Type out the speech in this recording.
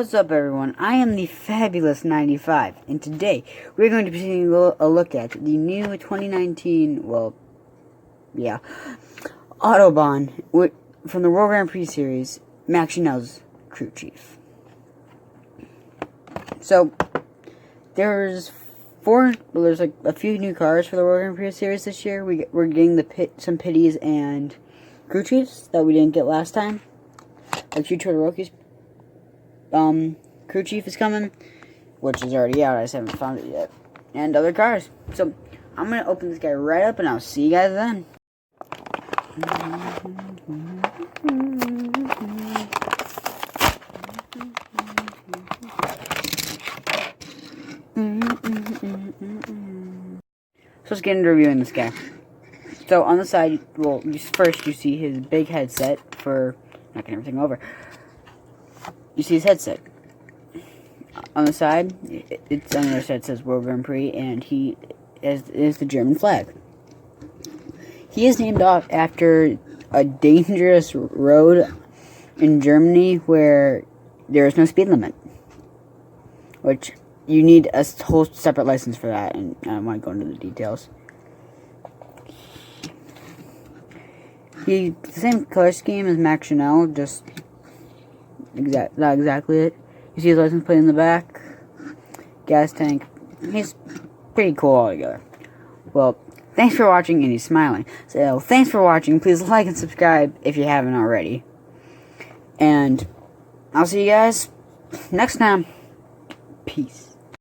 What's up, everyone? I am the Fabulous 95, and today we're going to be taking a look at the new 2019, Autobahn from the World Grand Prix Series, Max Chanel's crew chief. So, there's like a few new cars for the World Grand Prix Series this year. We're getting some pitties and crew chiefs that we didn't get last time. Like Shu Todoroki's crew chief is coming, which is already out. I just haven't found it yet. And other cars. So, I'm going to open this guy right up, and I'll see you guys then. So let's get into reviewing this guy. So on the side, first you see his big headset for knocking everything over. You see his headset. On the side, it's on the other side, it says World Grand Prix, and he is the German flag. He is named off after a dangerous road in Germany where there is no speed limit. Which, you need a whole separate license for that, and I don't want to go into the details. The same color scheme as Max Chanel, just not exactly it. You see his license plate in the back, gas tank. He's pretty cool altogether. Well, thanks for watching, and he's smiling. So, thanks for watching. Please like and subscribe if you haven't already. And I'll see you guys next time. Peace.